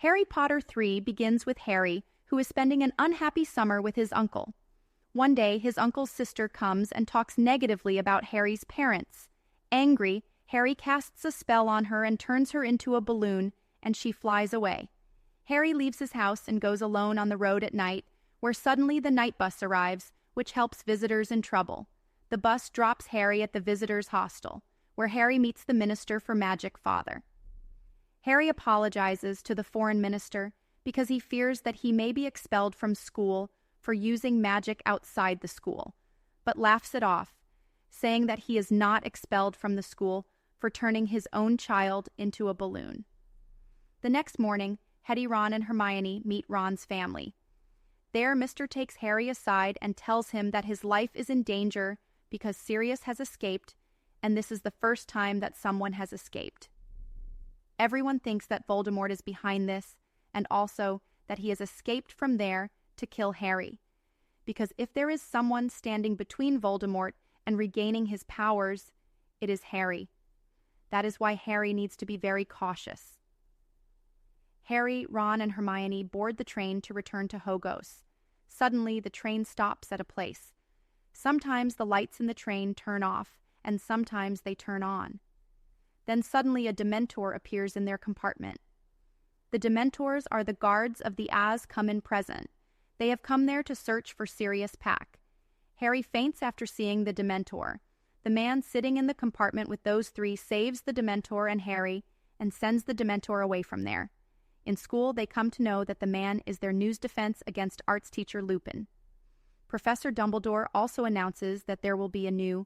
Harry Potter 3 begins with Harry, who is spending an unhappy summer with his uncle. One day, his uncle's sister comes and talks negatively about Harry's parents. Angry, Harry casts a spell on her and turns her into a balloon, and she flies away. Harry leaves his house and goes alone on the road at night, where suddenly the night bus arrives, which helps visitors in trouble. The bus drops Harry at the visitors' hostel, where Harry meets the Minister for Magic Father. Harry apologizes to the foreign minister because he fears that he may be expelled from school for using magic outside the school, but laughs it off, saying that he is not expelled from the school for turning his own child into a balloon. The next morning, Hetty, Ron, and Hermione meet Ron's family. There, Mr. takes Harry aside and tells him that his life is in danger because Sirius has escaped, and this is the first time that someone has escaped. Everyone thinks that Voldemort is behind this, and also that he has escaped from there to kill Harry. Because if there is someone standing between Voldemort and regaining his powers, it is Harry. That is why Harry needs to be very cautious. Harry, Ron, and Hermione board the train to return to Hogos. Suddenly, the train stops at a place. Sometimes the lights in the train turn off, and sometimes they turn on. Then suddenly a Dementor appears in their compartment. The Dementors are the guards of the Azkaban Present. They have come there to search for Sirius Pack. Harry faints after seeing the Dementor. The man sitting in the compartment with those three saves the Dementor and Harry and sends the Dementor away from there. In school, they come to know that the man is their news defense against arts teacher Lupin. Professor Dumbledore also announces that there will be a new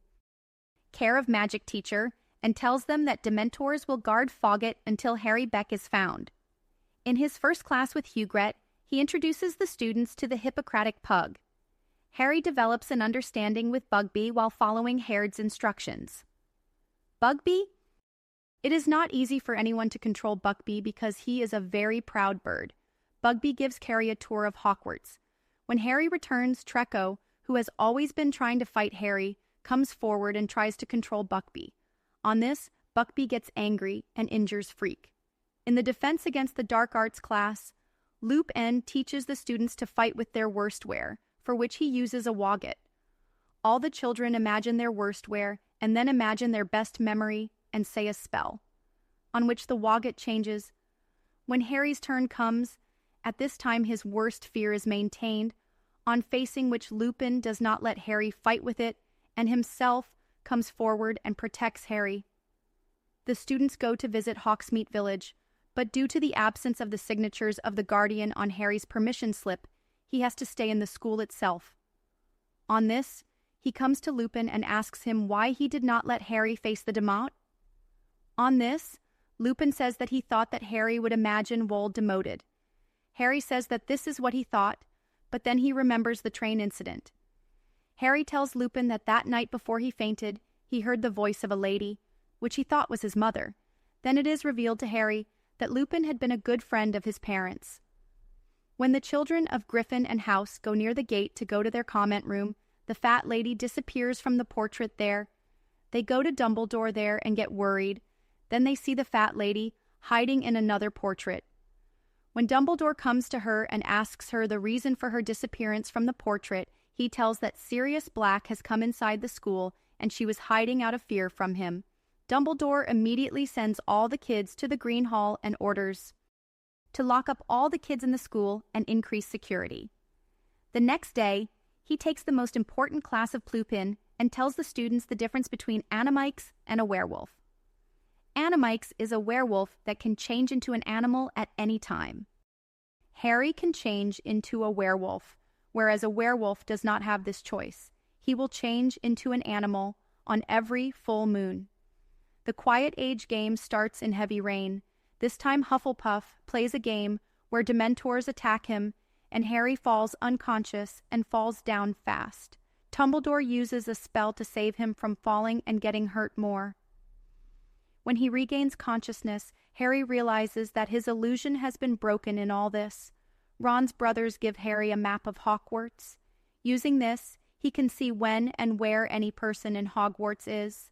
Care of Magic teacher and tells them that Dementors will guard Fawkes until Harry Beck is found. In his first class with Hugret, he introduces the students to the Hippocratic Pug. Harry develops an understanding with Bugby while following Haird's instructions. Bugby? It is not easy for anyone to control Bugby because he is a very proud bird. Bugby gives Harry a tour of Hogwarts. When Harry returns, Treco, who has always been trying to fight Harry, comes forward and tries to control Bugby. On this, Bugby gets angry and injures Freak. In the Defense Against the Dark Arts class, Lupin teaches the students to fight with their worstware, for which he uses a Wogget. All the children imagine their worstware and then imagine their best memory and say a spell, on which the Wogget changes. When Harry's turn comes, at this time his worst fear is maintained, on facing which Lupin does not let Harry fight with it, and himself comes forward and protects Harry. The students go to visit Hogsmeade Village, but due to the absence of the signatures of the guardian on Harry's permission slip, he has to stay in the school itself. On this, he comes to Lupin and asks him why he did not let Harry face the Demotte. On this, Lupin says that he thought that Harry would imagine Wold demoted. Harry says that this is what he thought, but then he remembers the train incident. Harry tells Lupin that that night before he fainted, he heard the voice of a lady, which he thought was his mother. Then it is revealed to Harry that Lupin had been a good friend of his parents. When the children of Griffin and House go near the gate to go to their comment room, the fat lady disappears from the portrait there. They go to Dumbledore there and get worried. Then they see the fat lady hiding in another portrait. When Dumbledore comes to her and asks her the reason for her disappearance from the portrait, he tells that Sirius Black has come inside the school and she was hiding out of fear from him. Dumbledore immediately sends all the kids to the Green Hall and orders to lock up all the kids in the school and increase security. The next day, he takes the most important class of Plupin and tells the students the difference between Animikes and a werewolf. Animikes is a werewolf that can change into an animal at any time. Harry can change into a werewolf, whereas a werewolf does not have this choice. He will change into an animal on every full moon. The Quiet Age game starts in Heavy Rain. This time Hufflepuff plays a game where Dementors attack him and Harry falls unconscious and falls down fast. Dumbledore uses a spell to save him from falling and getting hurt more. When he regains consciousness, Harry realizes that his illusion has been broken in all this. Ron's brothers give Harry a map of Hogwarts. Using this, he can see when and where any person in Hogwarts is.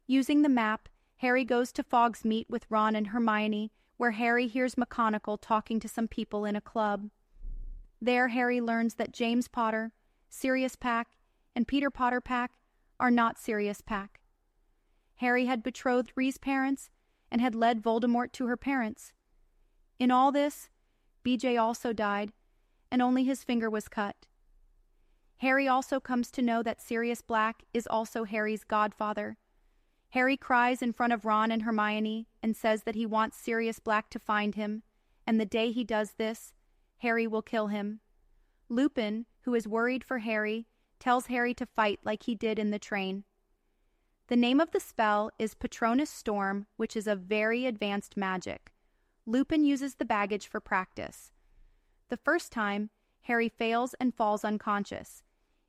Using the map, Harry goes to Hogsmeade with Ron and Hermione, where Harry hears McGonagall talking to some people in a club. There, Harry learns that James Potter, Sirius Pack, and Peter Potter Pack are not Sirius Pack. Harry had betrothed Ree's parents and had led Voldemort to her parents. In all this, BJ also died, and only his finger was cut. Harry also comes to know that Sirius Black is also Harry's godfather. Harry cries in front of Ron and Hermione and says that he wants Sirius Black to find him, and the day he does this, Harry will kill him. Lupin, who is worried for Harry, tells Harry to fight like he did in the train. The name of the spell is Patronus Storm, which is a very advanced magic. Lupin uses the baggage for practice. The first time, Harry fails and falls unconscious.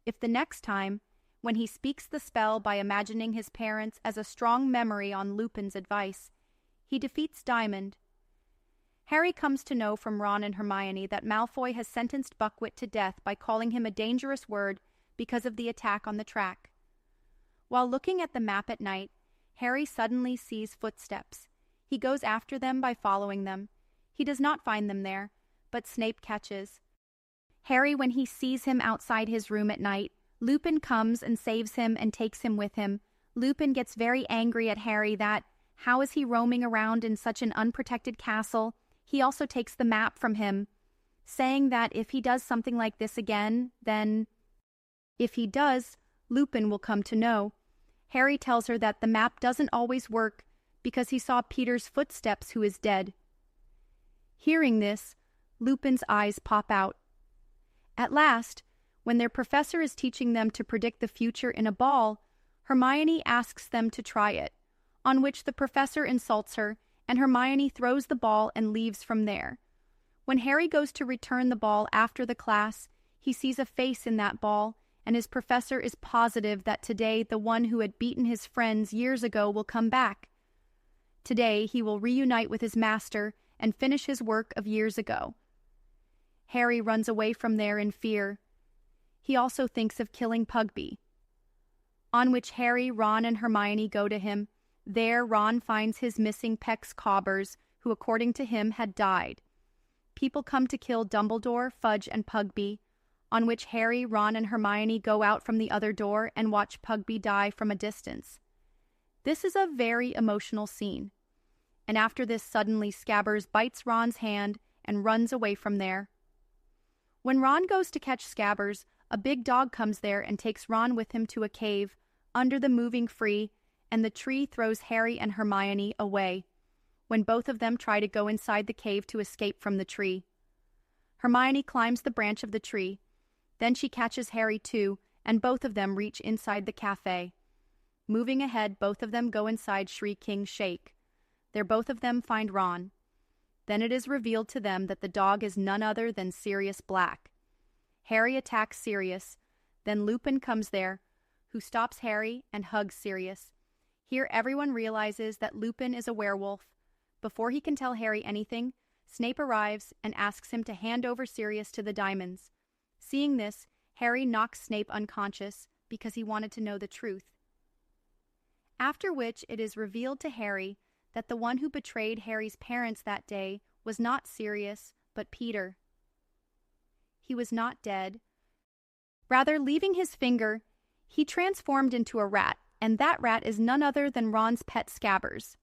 If the next time, when he speaks the spell by imagining his parents as a strong memory on Lupin's advice, he defeats Diamond. Harry comes to know from Ron and Hermione that Malfoy has sentenced Buckwit to death by calling him a dangerous word because of the attack on the track. While looking at the map at night, Harry suddenly sees footsteps. He goes after them by following them. He does not find them there, but Snape catches. Harry, when he sees him outside his room at night, Lupin comes and saves him and takes him with him. Lupin gets very angry at Harry that, how is he roaming around in such an unprotected castle? He also takes the map from him, saying that if he does something like this again, then... If he does, Lupin will come to know. Harry tells her that the map doesn't always work because he saw Peter's footsteps, who is dead. Hearing this, Lupin's eyes pop out. At last, when their professor is teaching them to predict the future in a ball, Hermione asks them to try it, on which the professor insults her, and Hermione throws the ball and leaves from there. When Harry goes to return the ball after the class, he sees a face in that ball, and his professor is positive that today the one who had beaten his friends years ago will come back. Today he will reunite with his master and finish his work of years ago. Harry runs away from there in fear. He also thinks of killing Pugby. On which Harry, Ron, and Hermione go to him. There Ron finds his missing Pex Cobbers, who according to him had died. People come to kill Dumbledore, Fudge, and Pugby, on which Harry, Ron, and Hermione go out from the other door and watch Pugby die from a distance. This is a very emotional scene. And after this, suddenly Scabbers bites Ron's hand and runs away from there. When Ron goes to catch Scabbers, a big dog comes there and takes Ron with him to a cave under the moving free, and the tree throws Harry and Hermione away when both of them try to go inside the cave to escape from the tree. Hermione climbs the branch of the tree. Then she catches Harry too, and both of them reach inside the cafe. Moving ahead, both of them go inside Shree King's Shake. There both of them find Ron. Then it is revealed to them that the dog is none other than Sirius Black. Harry attacks Sirius. Then Lupin comes there, who stops Harry and hugs Sirius. Here everyone realizes that Lupin is a werewolf. Before he can tell Harry anything, Snape arrives and asks him to hand over Sirius to the diamonds. Seeing this, Harry knocks Snape unconscious because he wanted to know the truth. After which it is revealed to Harry that the one who betrayed Harry's parents that day was not Sirius, but Peter. He was not dead. Rather, leaving his finger, he transformed into a rat, and that rat is none other than Ron's pet Scabbers.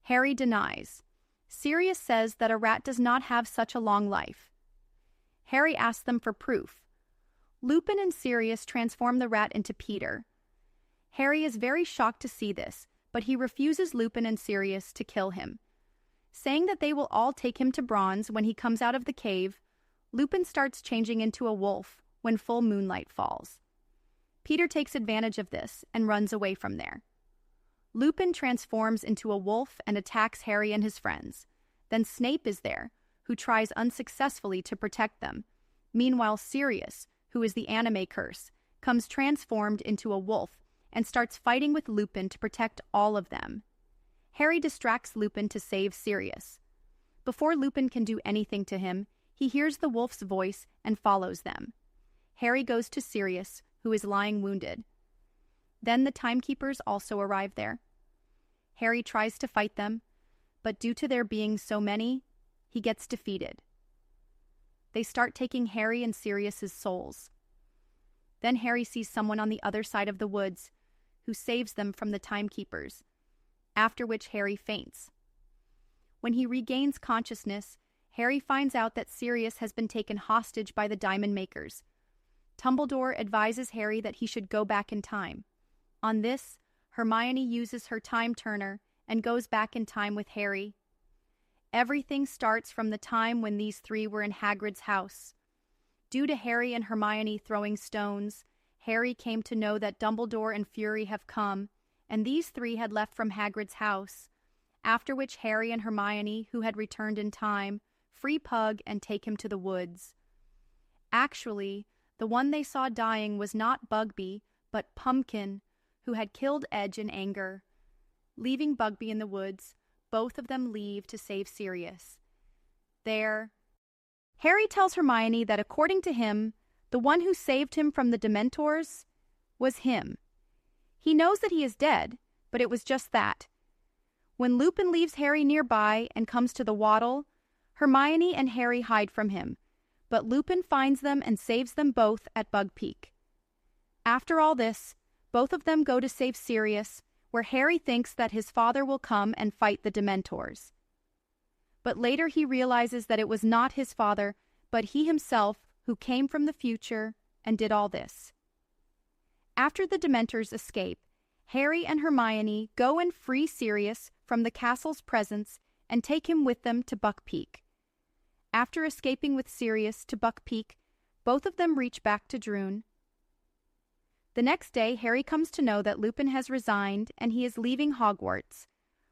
Harry denies. Sirius says that a rat does not have such a long life. Harry asks them for proof. Lupin and Sirius transform the rat into Peter. Harry is very shocked to see this, but he refuses Lupin and Sirius to kill him. Saying that they will all take him to bronze when he comes out of the cave, Lupin starts changing into a wolf when full moonlight falls. Peter takes advantage of this and runs away from there. Lupin transforms into a wolf and attacks Harry and his friends. Then Snape is there, who tries unsuccessfully to protect them. Meanwhile, Sirius, who is the anime curse, comes transformed into a wolf and starts fighting with Lupin to protect all of them. Harry distracts Lupin to save Sirius. Before Lupin can do anything to him, he hears the wolf's voice and follows them. Harry goes to Sirius, who is lying wounded. Then the timekeepers also arrive there. Harry tries to fight them, but due to there being so many, he gets defeated. They start taking Harry and Sirius's souls. Then Harry sees someone on the other side of the woods who saves them from the timekeepers, after which Harry faints. When he regains consciousness, Harry finds out that Sirius has been taken hostage by the Diamond Makers. Dumbledore advises Harry that he should go back in time. On this, Hermione uses her time turner and goes back in time with Harry. Everything starts from the time when these three were in Hagrid's house. Due to Harry and Hermione throwing stones, Harry came to know that Dumbledore and Fury have come, and these three had left from Hagrid's house, after which Harry and Hermione, who had returned in time, free Pug and take him to the woods. Actually, the one they saw dying was not Bugby, but Pumpkin, who had killed Edge in anger. Leaving Bugby in the woods, both of them leave to save Sirius. There, Harry tells Hermione that according to him, the one who saved him from the Dementors was him. He knows that he is dead, but it was just that. When Lupin leaves Harry nearby and comes to the Waddle, Hermione and Harry hide from him, but Lupin finds them and saves them both at Bug Peak. After all this, both of them go to save Sirius, where Harry thinks that his father will come and fight the Dementors. But later he realizes that it was not his father, but he himself who came from the future and did all this. After the Dementors escape, Harry and Hermione go and free Sirius from the castle's presence and take him with them to Buck Peak. After escaping with Sirius to Buck Peak, both of them reach back to Droon. The next day, Harry comes to know that Lupin has resigned and he is leaving Hogwarts.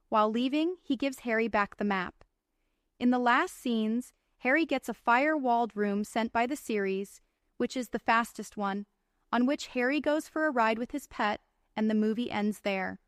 While leaving, he gives Harry back the map. In the last scenes, Harry gets a fire-walled room sent by the series, which is the fastest one, on which Harry goes for a ride with his pet, and the movie ends there.